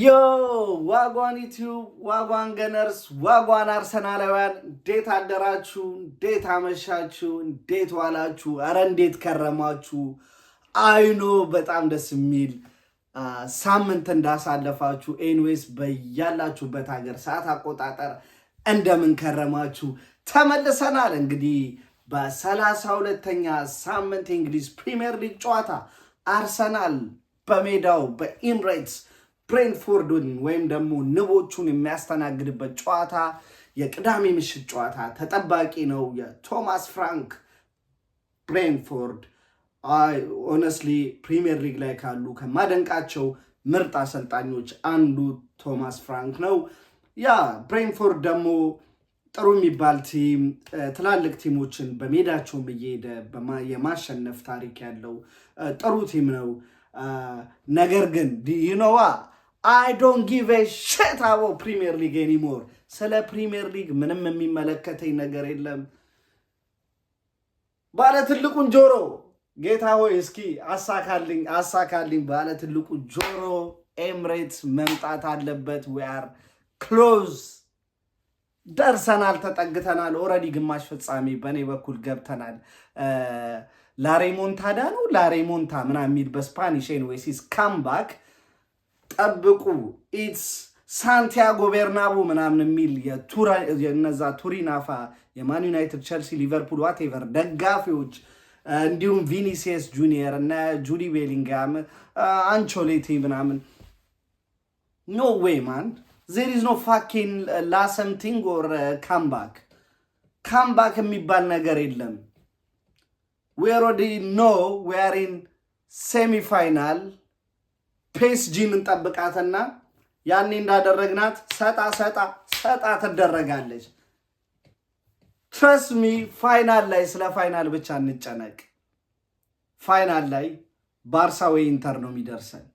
ዮ ዋጓን ዩቲዩብ ዋጓን ገነርስ ዋጓን አርሰናላውያን እንዴት አደራችሁ? እንዴት አመሻችሁ? እንዴት ዋላችሁ? አረ እንዴት ከረማችሁ? አይኖ በጣም ደስ የሚል ሳምንት እንዳሳለፋችሁ ኤኒዌይስ በያላችሁበት ሀገር ሰዓት አቆጣጠር እንደምን ከረማችሁ? ተመልሰናል። እንግዲህ በ32ኛ ሳምንት የእንግሊዝ ፕሪሚየር ሊግ ጨዋታ አርሰናል በሜዳው በኤምሬትስ ብሬንትፎርድን ወይም ደግሞ ንቦቹን የሚያስተናግድበት ጨዋታ የቅዳሜ ምሽት ጨዋታ ተጠባቂ ነው። የቶማስ ፍራንክ ብሬንትፎርድ ሆነስትሊ ፕሪሚየር ሊግ ላይ ካሉ ከማደንቃቸው ምርጥ አሰልጣኞች አንዱ ቶማስ ፍራንክ ነው። ያ ብሬንትፎርድ ደግሞ ጥሩ የሚባል ቲም ትላልቅ ቲሞችን በሜዳቸውም እየሄደ የማሸነፍ ታሪክ ያለው ጥሩ ቲም ነው። ነገር ግን ዩኖዋ I don't give a shit about Premier League anymore. ስለ ፕሪሚየር ሊግ ምንም የሚመለከተኝ ነገር የለም። ባለ ትልቁን ጆሮ ጌታ ሆይ እስኪ አሳካልኝ። ባለ ትልቁ ጆሮ ኤምሬትስ መምጣት አለበት። we are close ደርሰናል፣ ተጠግተናል። ኦልሬዲ ግማሽ ፍጻሜ በኔ በኩል ገብተናል። ላሬሞንታዳ ነው ላሬሞንታ ምናምን የሚል በስፓኒሽ ኤንዌይስ ኢዝ ካምባክ ጠብቁ። ኢትስ ሳንቲያጎ ቤርናቡ ምናምን የሚል የነዛ ቱሪናፋ የማን ዩናይትድ፣ ቸልሲ፣ ሊቨርፑል ዋቴቨር ደጋፊዎች እንዲሁም ቪኒሲየስ ጁኒየር እና ጁዲ ቤሊንጋም አንቾሌቲ ምናምን ኖ ዌይ ማን ዜር ኢዝ ኖ ፋኪንግ ላሰምቲንግ ኦር ካምባክ የሚባል ነገር የለም። we already know we are in semi-final ፔስጂን እንጠብቃትና ያኔ እንዳደረግናት ሰጣ ትደረጋለች። ትረስት ሚ ፋይናል ላይ ስለ ፋይናል ብቻ እንጨነቅ። ፋይናል ላይ ባርሳ ወይ ኢንተር ነው የሚደርሰን።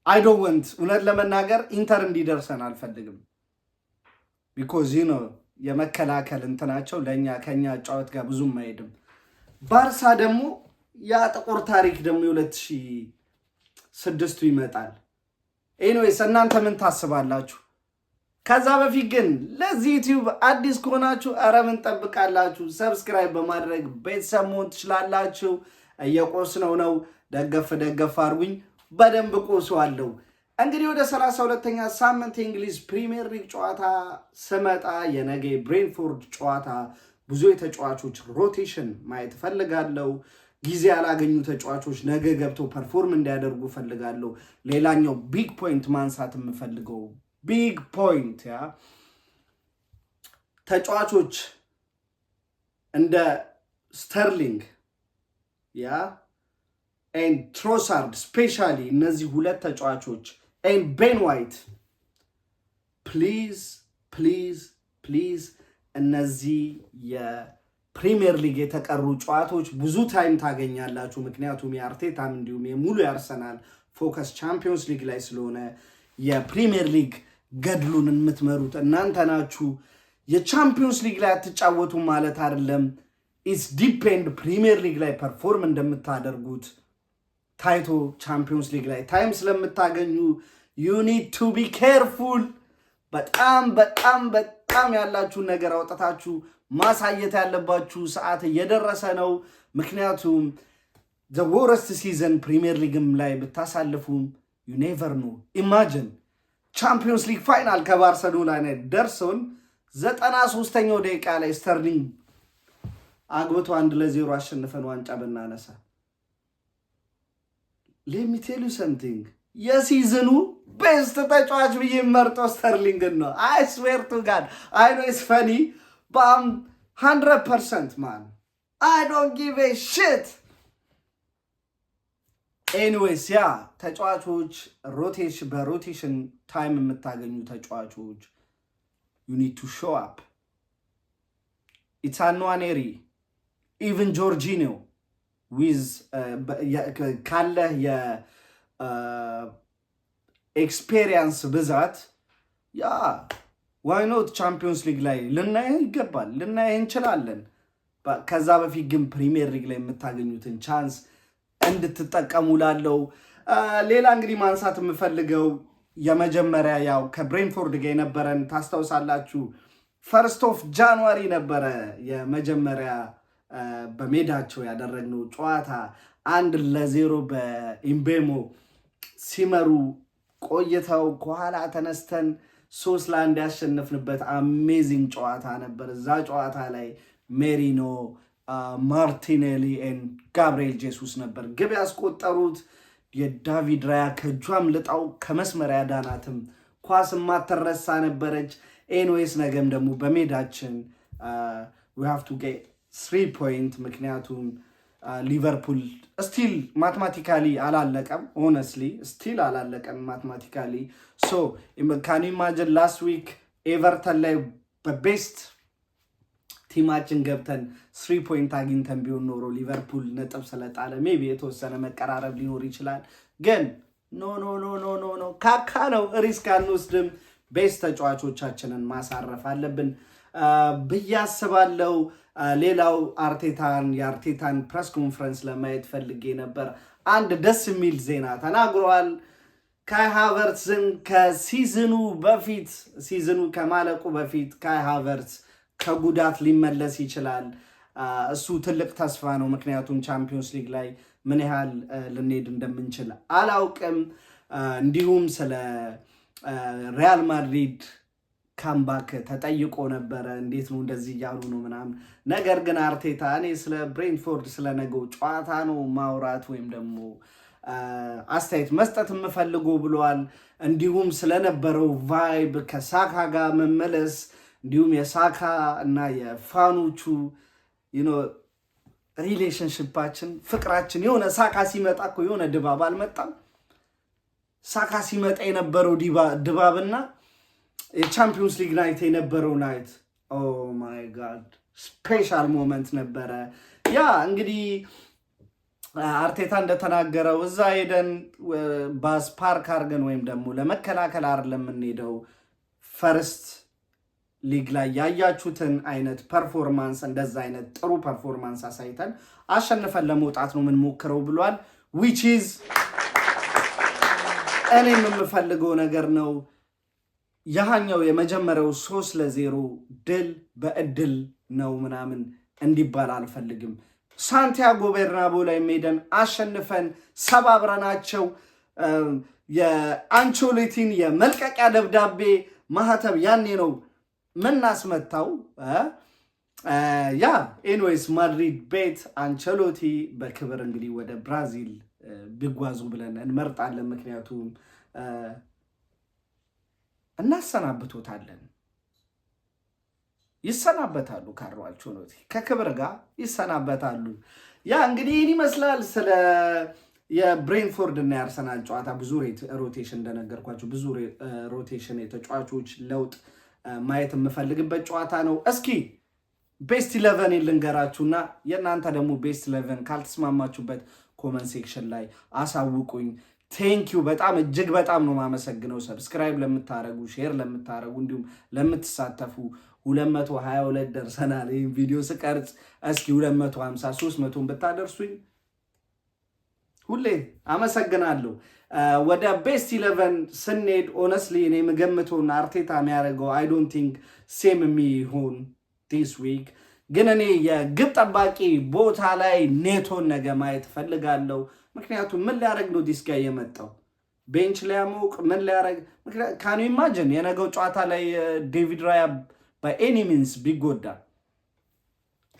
አይ ዶንት ዋንት እውነት ለመናገር ኢንተር እንዲደርሰን አልፈልግም። ቢኮዝ ዩ ኖ የመከላከል እንትናቸው ከኛ ጨዋታ ጋር ብዙም አይሄድም። ባርሳ ደግሞ ያ ጥቁር ታሪክ ደግሞ የ2006 ይመጣል። ኤኒዌይስ እናንተ ምን ታስባላችሁ? ከዛ በፊት ግን ለዚህ ዩቲዩብ አዲስ ከሆናችሁ ኧረ ምን ጠብቃላችሁ? ሰብስክራይብ በማድረግ ቤተሰብ መሆን ትችላላችሁ። እየቆስነው ነው፣ ደገፍ አድርጉኝ። በደንብ ቆስዋለሁ። እንግዲህ ወደ 32ኛ ሳምንት የእንግሊዝ ፕሪሚየር ሊግ ጨዋታ ስመጣ የነገ ብሬንትፎርድ ጨዋታ ብዙ የተጫዋቾች ሮቴሽን ማየት ፈልጋለሁ። ጊዜ ያላገኙ ተጫዋቾች ነገ ገብተው ፐርፎርም እንዲያደርጉ ፈልጋለሁ። ሌላኛው ቢግ ፖይንት ማንሳት የምፈልገው ቢግ ፖይንት ተጫዋቾች እንደ ስተርሊንግ ኤንድ ትሮሳርድ ስፔሻሊ እነዚህ ሁለት ተጫዋቾች ኤንድ ቤን ዋይት ፕሊዝ እነዚህ የፕሪሚየር ሊግ የተቀሩ ጨዋታዎች ብዙ ታይም ታገኛላችሁ። ምክንያቱም የአርቴታም እንዲሁም የሙሉ ያርሰናል ፎከስ ቻምፒዮንስ ሊግ ላይ ስለሆነ የፕሪሚየር ሊግ ገድሉን የምትመሩት እናንተ ናችሁ። የቻምፒዮንስ ሊግ ላይ አትጫወቱ ማለት አይደለም። ኢትስ ዲፔንድ ፕሪሚየር ሊግ ላይ ፐርፎርም እንደምታደርጉት ታይቶ ቻምፒዮንስ ሊግ ላይ ታይም ስለምታገኙ ዩ ኒድ ቱ ቢ ኬርፉል። በጣም ያላችሁን ነገር አውጥታችሁ ማሳየት ያለባችሁ ሰዓት እየደረሰ ነው። ምክንያቱም ዘ ወረስት ሲዘን ፕሪሚየር ሊግም ላይ ብታሳልፉም ዩ ኔቨር ኖ። ኢማጅን ቻምፒዮንስ ሊግ ፋይናል ከባርሰሎና ላይ ደርሰውን 93ኛው ደቂቃ ላይ ስተርሊንግ አግብቶ 1-0 አሸንፈን ዋንጫ ብናነሳ ሌት ሚ ቴል ዩ ሰምቲንግ የሲዝኑ ቤስት ተጫዋች ብዬ መርጦ ስተርሊንግን ነው። አይ ስዌር ቱ ጋድ አይ ኖ ኢትስ ፈኒ but 100% man I don't give a shit. anyways ተጫዋቾች በሮቴሽን ታይም የምታገኙ ተጫዋቾች you need to show up. it's Nwaneri, even Jorginho with ካለ ኤክስፔሪየንስ ብዛት ዋይ ኖት ቻምፒዮንስ ሊግ ላይ ልናይ ይገባል፣ ልናይ እንችላለን። ከዛ በፊት ግን ፕሪሚየር ሊግ ላይ የምታገኙትን ቻንስ እንድትጠቀሙ ላለው ሌላ እንግዲህ ማንሳት የምፈልገው የመጀመሪያ ያው ከብሬንፎርድ ጋር የነበረን ታስታውሳላችሁ 1 ጃንዋሪ ነበረ የመጀመሪያ በሜዳቸው ያደረግነው ጨዋታ 1-0 በኢምቤሞ ሲመሩ ቆይተው ከኋላ ተነስተን 3-1 ያሸነፍንበት አሜዚንግ ጨዋታ ነበር። እዛ ጨዋታ ላይ ሜሪኖ፣ ማርቲኔሊ እና ጋብሪኤል ጄሱስ ነበር ግብ ያስቆጠሩት። የዳቪድ ራያ ከእጇም ልጣው ከመስመር ያዳናትም ኳስ ማተረሳ ነበረች። ኤንዌስ ነገም ደግሞ በሜዳችን we have to get 3 points ምክንያቱም ሊቨርፑል ስቲል ማትማቲካሊ አላለቀም። ሆነስሊ ስቲል አላለቀም ማትማቲካሊ። ሶ ካን ዩ ኢማጂን ላስት ዊክ ኤቨርተን ላይ በቤስት ቲማችን ገብተን 3 ፖይንት አግኝተን ቢሆን ኖሮ ሊቨርፑል ነጥብ ስለጣለ ሜቢ የተወሰነ መቀራረብ ሊኖር ይችላል። ግን ኖ ካካ ነው። ሪስክ አንወስድም። ቤስት ተጫዋቾቻችንን ማሳረፍ አለብን ብዬ አስባለሁ። ሌላው የአርቴታን ፕሬስ ኮንፈረንስ ለማየት ፈልጌ ነበር። አንድ ደስ የሚል ዜና ተናግሯል። ካይ ሃቨርትዝን ሲዝኑ ከማለቁ በፊት ካይ ሃቨርትዝ ከጉዳት ሊመለስ ይችላል። እሱ ትልቅ ተስፋ ነው። ምክንያቱም ቻምፒዮንስ ሊግ ላይ ምን ያህል ልንሄድ እንደምንችል አላውቅም። እንዲሁም ስለ ሪያል ማድሪድ ካምባክ ተጠይቆ ነበረ። እንዴት ነው እንደዚህ እያሉ ነው ምናምን። ነገር ግን አርቴታ እኔ ስለ ብሬንትፎርድ ስለነገው ጨዋታ ነው ማውራት ወይም ደግሞ አስተያየት መስጠት የምፈልገው ብለዋል። እንዲሁም ስለነበረው ቫይብ ከሳካ ጋር መመለስ እንዲሁም የሳካ እና የፋኖቹ ሪሌሽንሽፓችን ፍቅራችን የሆነ ሳካ ሲመጣ እኮ የሆነ ድባብ አልመጣም። ሳካ ሲመጣ የነበረው ድባብና የቻምፒዮንስ ሊግ ናይት የነበረው ናይት ኦ ማይ ጋድ ስፔሻል ሞመንት ነበረ። ያ እንግዲህ አርቴታ እንደተናገረው እዛ ሄደን ባስ ፓርክ አድርገን ወይም ደግሞ ለመከላከል አይደለም የምንሄደው። ፈርስት ሊግ ላይ ያያችሁትን አይነት ፐርፎርማንስ እንደዛ አይነት ጥሩ ፐርፎርማንስ አሳይተን አሸንፈን ለመውጣት ነው የምንሞክረው ብሏል። which is እኔም የምፈልገው ነገር ነው። ያኛው የመጀመሪያው 3-0 ድል በእድል ነው ምናምን እንዲባል አልፈልግም። ሳንቲያጎ ቤርናቦ ላይ ሜደን አሸንፈን ሰባብረናቸው የአንቾሎቲን የመልቀቂያ ደብዳቤ ማህተብ ያኔ ነው ምናስመታው። ኤንዌይስ ማድሪድ ቤት አንቸሎቲ በክብር እንግዲህ ወደ ብራዚል ቢጓዙ ብለን እንመርጣለን። ምክንያቱም እናሰናብቶታለን። ይሰናበታሉ። ካርሎ አንቸሎቲ ከክብር ጋር ይሰናበታሉ። እንግዲህ ይህን ይመስላል ስለ የብሬንትፎርድ እና የአርሰናል ጨዋታ። ብዙ ሮቴሽን እንደነገርኳቸው ብዙ ሮቴሽን የተጫዋቾች ለውጥ ማየት የምፈልግበት ጨዋታ ነው። እስኪ ቤስት 11 ልንገራችሁና የእናንተ ደግሞ ቤስት 11 ካልተስማማችሁበት ኮመንት ሴክሽን ላይ አሳውቁኝ። ቴንኪዩ በጣም እጅግ በጣም ነው ማመሰግነው። ሰብስክራይብ ለምታረጉ፣ ሼር ለምታረጉ እንዲሁም ለምትሳተፉ 222 ደርሰናል። ይህን ቪዲዮ ስቀርጽ እስኪ 250 300 ብታደርሱኝ ሁሌ አመሰግናለሁ። ወደ ቤስት 11 ስንሄድ ኦነስትሊ እኔ የምገምተውና አርቴታ የሚያደርገው አይ ዶንት ቲንክ ሴም የሚሆን ዲስ ዊክ፣ ግን እኔ የግብ ጠባቂ ቦታ ላይ ኔቶን ነገ ማየት እፈልጋለሁ። ምክንያቱም ምን ሊያደርግ ነው ዲስ ጋር የመጣው? ቤንች ሊያሞቅ ምን ሊያደርግ? ካን ዩ ኢማጂን የነገው ጨዋታ ላይ ዴቪድ ራያ በኤኒ ሚንስ ቢጎዳ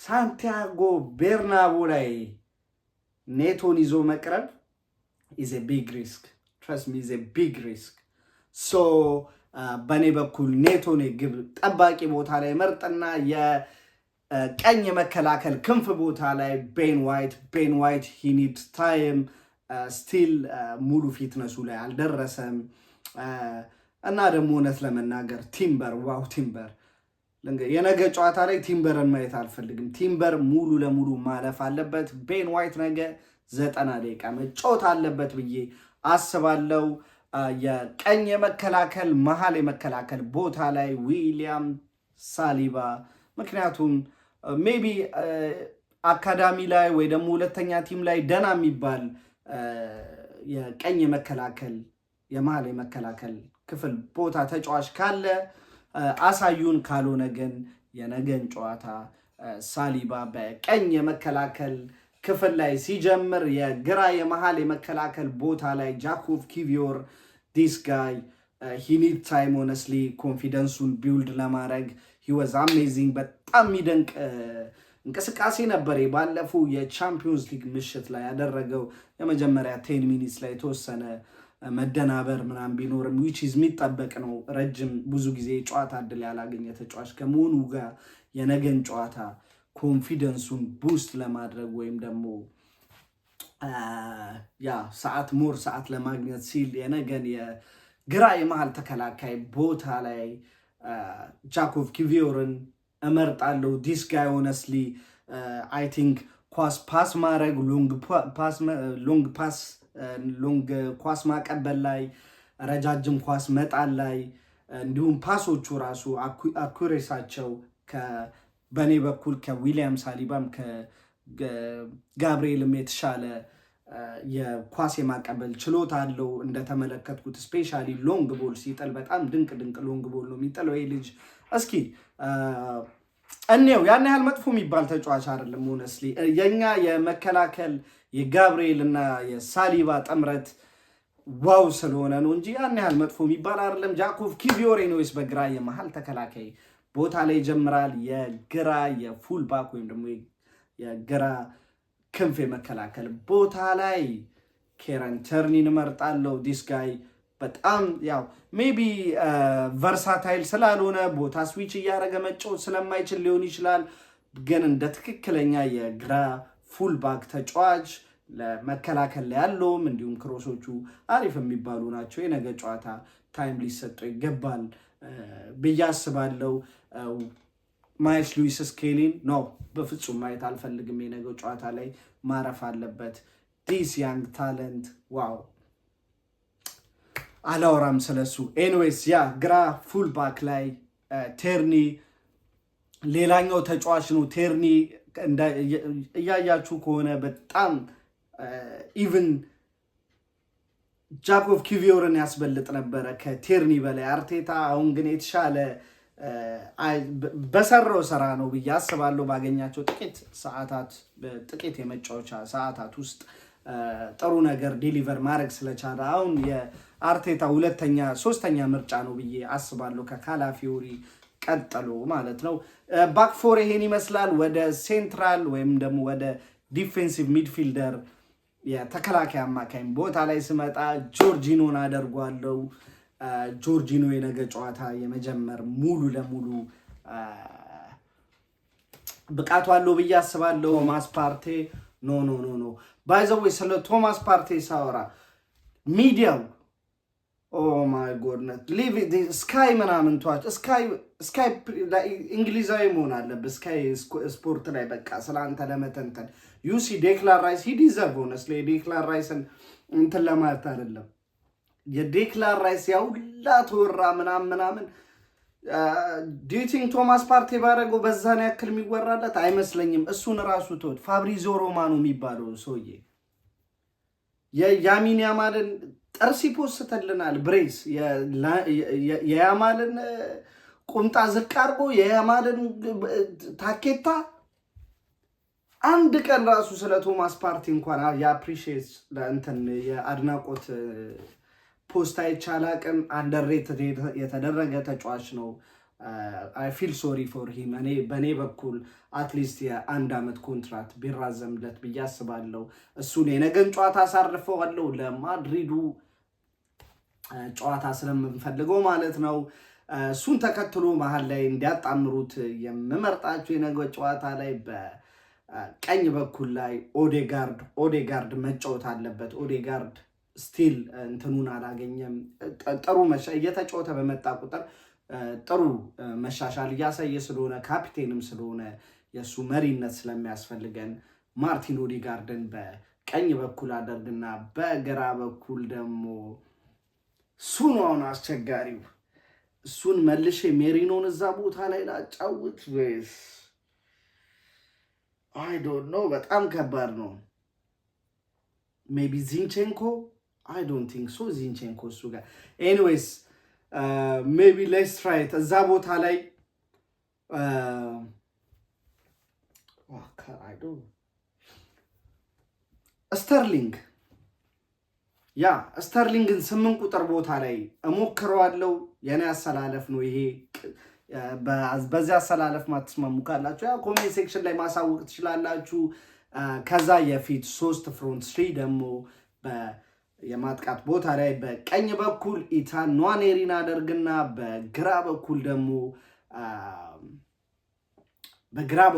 ሳንቲያጎ ቤርናቦ ላይ ኔቶን ይዞ መቅረብ is a big risk. Trust me, is a big risk. So በኔ በኩል ኔቶን ግብ ጠባቂ ቦታ ላይ መርጠና የቀኝ መከላከል ክንፍ ቦታ ላይ ቤን ዋይት he needs time still ሙሉ ፊትነሱ ላይ አልደረሰም። እና ደግሞ እውነት ለመናገር ቲምበር የነገ ጨዋታ ላይ ቲምበርን ማየት አልፈልግም። ቲምበር ሙሉ ለሙሉ ማለፍ አለበት። ቤን ዋይት ነገ 90 ደቂቃ መጫወት አለበት ብዬ አስባለሁ። የቀኝ የመከላከል መሃል የመከላከል ቦታ ላይ ዊሊያም ሳሊባ፣ ምክንያቱም ሜቢ አካዳሚ ላይ ወይ ደግሞ ሁለተኛ ቲም ላይ ደና የሚባል የቀኝ የመከላከል የመሃል የመከላከል ክፍል ቦታ ተጫዋች ካለ አሳዩን። ካልሆነ ግን የነገን ጨዋታ ሳሊባ በቀኝ የመከላከል ክፍል ላይ ሲጀምር የግራ የመሃል የመከላከል ቦታ ላይ ጃኮቭ ኪቪዮር ዲስ ጋይ ሂ ኒድ ታይም ሆነስሊ ኮንፊደንሱን ቢውልድ ለማድረግ ሂ ዋዝ አሜዚንግ። በጣም የሚደንቅ እንቅስቃሴ ነበር ባለፈው የቻምፒዮንስ ሊግ ምሽት ላይ ያደረገው። የመጀመሪያ 10 ሚኒትስ ላይ የተወሰነ መደናበር ምናምን ቢኖርም ዊች ኢዝ የሚጠበቅ ነው። ረጅም ብዙ ጊዜ ጨዋታ እድል ያላገኘ ተጫዋች ከመሆኑ ጋር የነገን ጨዋታ ኮንፊደንሱን ቡስት ለማድረግ ወይም ደግሞ ሰዓት ለማግኘት ሲል የነገን የግራ የመሃል ተከላካይ ቦታ ላይ ጃኮቭ ኪቪዮርን እመርጣለሁ። ዲስ ጋይ ሆነስሊ አይ ቲንክ ፓስ ማድረግ ሎንግ ኳስ ማቀበል ላይ ረጃጅም ኳስ መጣል ላይ እንዲሁም ፓሶቹ ራሱ አኩሬሳቸው በእኔ በኩል ከዊሊያም ሳሊባም ከጋብርኤልም የተሻለ የኳስ የማቀበል ችሎታ አለው። እንደተመለከትኩት ስፔሻሊ ሎንግ ቦል ሲጥል በጣም ድንቅ ሎንግ ቦል ነው የሚጥለው ይህ ልጅ። እስኪ እኔው ያን ያህል መጥፎ የሚባል ተጫዋች አይደለም። ሆነስሊ የኛ የመከላከል የጋብርኤል እና የሳሊባ ጥምረት ዋው ስለሆነ ነው እንጂ ያን ያህል መጥፎ የሚባል አይደለም። ጃኮቭ ኪቪዮር ኤኒዌይስ በግራ የመሃል ተከላካይ ቦታ ላይ ይጀምራል። የግራ የፉል ባክ ወይም ደግሞ የግራ ክንፍ የመከላከል ቦታ ላይ ኬረን ተርኒን እመርጣለሁ። ዲስ ጋይ በጣም ሜቢ ቨርሳታይል ስላልሆነ ቦታ ስዊች እያደረገ መጫወት ስለማይችል ሊሆን ይችላል። ግን እንደ ትክክለኛ የግራ ፉል ባክ ተጫዋች ለመከላከል ላይ ያለውም እንዲሁም ክሮሶቹ አሪፍ የሚባሉ ናቸው። የነገ ጨዋታ ታይም ሊሰጠው ይገባል ብዬ አስባለሁ። ማይልስ ሉዊስ ስኬሊን በፍጹም ማየት አልፈልግም። የነገው ጨዋታ ላይ ማረፍ አለበት። ዲስ ያንግ ታለንት ዋው አላወራም ስለሱ። ኤንዌይስ ግራ ፉል ባክ ላይ ቴርኒ ሌላኛው ተጫዋች ነው። ቴርኒ እያያችሁ ከሆነ በጣም ኢቭን ጃኮቭ ኪቪዮርን ያስበልጥ ነበረ ከቴርኒ በላይ አርቴታ። አሁን ግን የተሻለ በሰራው ስራ ነው ብዬ አስባለሁ። ባገኛቸው ጥቂት የመጫወቻ ሰዓታት ውስጥ ጥሩ ነገር ዲሊቨር ማድረግ ስለቻለ አሁን የአርቴታ ሶስተኛ ምርጫ ነው ብዬ አስባለሁ ከካላፊዮሪ ቀጥሎ ማለት ነው። ባክፎር ይሄን ይመስላል። ወደ ሴንትራል ወይም ደግሞ ወደ ዲፌንሲቭ ሚድፊልደር የተከላካይ አማካኝ ቦታ ላይ ስመጣ ጆርጂኖን አደርጓለሁ። ጆርጂኖ የነገ ጨዋታ የመጀመር ሙሉ ለሙሉ ብቃቱ አለው ብዬ አስባለሁ። ቶማስ ፓርቴ ኖ ባይ ዘ ዌይ ስለ ቶማስ ፓርቴ ሳወራ ሚዲያው ኦ ማይ ጎድነስ ሊቭ ስካይ ምናምን ተዋች። ስካይ እንግሊዛዊ መሆን አለብህ። ስካይ ስፖርት ላይ በቃ ስለአንተ ለመተንተን ዩሲ ዴክላን ራይስ ሂ ዲዘርቭ ሆነስሊ የዴክላን ራይስን እንትን ለማለት አይደለም። የዴክላን ራይስ ያውላ ተወራ ምናምን ዲዩቲንግ ቶማስ ፓርቴ ባደረገው በዛን ያክል የሚወራለት አይመስለኝም። እሱን ራሱ ተወት። ፋብሪዞ ሮማኖ የሚባለው ሰውዬ የያሚን ያማልን ጥርስ ይፖስትልናል። ብሬስ የያማልን ቁምጣ ዝቅ አድርጎ የያማልን ታኬታ አንድ ቀን ራሱ ስለ ቶማስ ፓርቲ እንኳን የአፕሪሺየት እንትን የአድናቆት ፖስት አይቻላቅም። አንደርሬትድ የተደረገ ተጫዋች ነው። አይ ፊል ሶሪ ፎር ሂም። በእኔ በኩል አትሊስት የ1 ዓመት ኮንትራት ቢራዘምለት ብዬ አስባለሁ። እሱን የነገን ጨዋታ አሳርፈዋለሁ ለማድሪዱ ጨዋታ ስለምንፈልገው ማለት ነው። እሱን ተከትሎ መሀል ላይ እንዲያጣምሩት የምመርጣቸው የነገ ጨዋታ ላይ በቀኝ በኩል ላይ ኦዴጋርድ መጫወት አለበት። ኦዴጋርድ ስቲል እንትኑን አላገኘም። ጥሩ እየተጫወተ በመጣ ቁጥር ጥሩ መሻሻል እያሳየ ስለሆነ ካፒቴንም ስለሆነ የእሱ መሪነት ስለሚያስፈልገን ማርቲን ኦዴጋርድን በቀኝ በኩል አደርግና በግራ በኩል ደግሞ እሱን አሁን አስቸጋሪው እሱን መልሼ ሜሪኖን እዛ ቦታ ላይ ላጫውት ወይስ አይ ዶንት ኖ። በጣም ከባድ ነው። ሜቢ ዚንቼንኮ I don't think so Zinchenko እሱ ጋር anyways maybe let's try it እዛ ቦታ ላይ I don't ስተርሊንግ ስተርሊንግን 8 ቁጥር ቦታ ላይ እሞክረዋለሁ የኔ አሰላለፍ ነው ይሄ በዛ አሰላለፍ ማትስማሙ ካላችሁ ያ ኮሜንት ሴክሽን ላይ ማሳወቅ ትችላላችሁ ከዛ የፊት 3 ፍሮንት 3 ደግሞ የማጥቃት ቦታ ላይ በቀኝ በኩል ኢታን ኗኔሪን አደርግና በግራ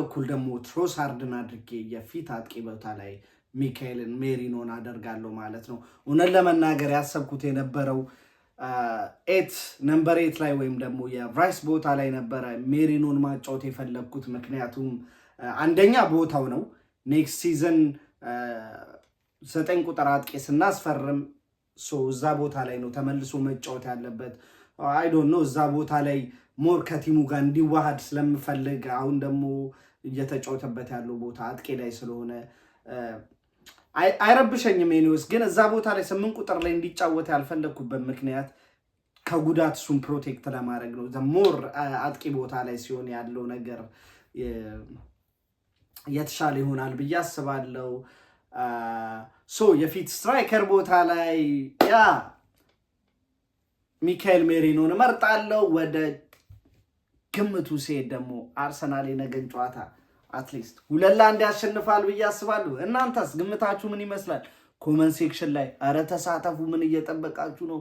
በኩል ደግሞ ትሮሳርድን አድርጌ የፊት አጥቂ ቦታ ላይ ሚካኤልን ሜሪኖን አደርጋለሁ ማለት ነው እነን ለመናገር ያሰብኩት የነበረው ነምበር 8 ላይ ወይም ደግሞ የራይስ ቦታ ላይ ነበር ሜሪኖን ማጫወት የፈለኩት ምክንያቱም አንደኛ ቦታው ነው ኔክስት ሲዝን 9 ቁጥር አጥቂ ስናስፈርም እዛ ቦታ ላይ ነው ተመልሶ መጫወት ያለበት I don't know እዛ ቦታ ላይ ሞር ከቲሙ ጋር እንዲዋሃድ ስለምፈልግ አሁን ደግሞ እየተጫወተበት ያለው ቦታ አጥቂ ላይ ስለሆነ አይረብሸኝም ኤኒዌይስ ግን እዛ ቦታ ላይ 8 ቁጥር ላይ እንዲጫወት ያልፈለኩበት ምክንያት ከጉዳት ሱን ፕሮቴክት ለማድረግ ነው ሞር አጥቂ ቦታ ላይ ሲሆን ያለው ነገር የተሻለ ይሆናል ብዬ አስባለሁ የፊት ስትራይከር ቦታ ላይ ሚካኤል ሜሪኖን መርጣለሁ ወደ ግምቱ ሲሄድ ደግሞ አርሰናል የነገን ጨዋታ አትሊስት 2-1 ያሸንፋል ብዬ አስባለሁ እናንተስ ግምታችሁ ምን ይመስላል ኮሜንት ሴክሽን ላይ አረ ተሳተፉ ምን እየጠበቃችሁ ነው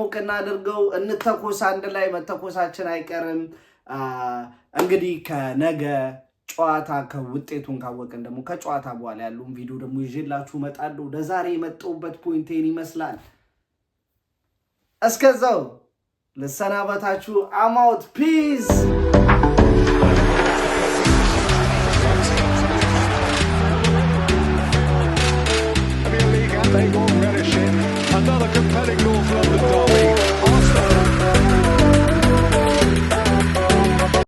ሞቅ እናድርገው እንተኮስ አንድ ላይ መተኮሳችን አይቀርም እንግዲህ ከነገ ጨዋታ ከውጤቱን ካወቀን ደግሞ ከጨዋታ በኋላ ያለውን ቪዲዮ ደግሞ ይዤላችሁ እመጣለሁ ለዛሬ የመጣሁበት ፖይንቴን ይመስላል እስከዛው ለሰናበታችሁ I'm out peace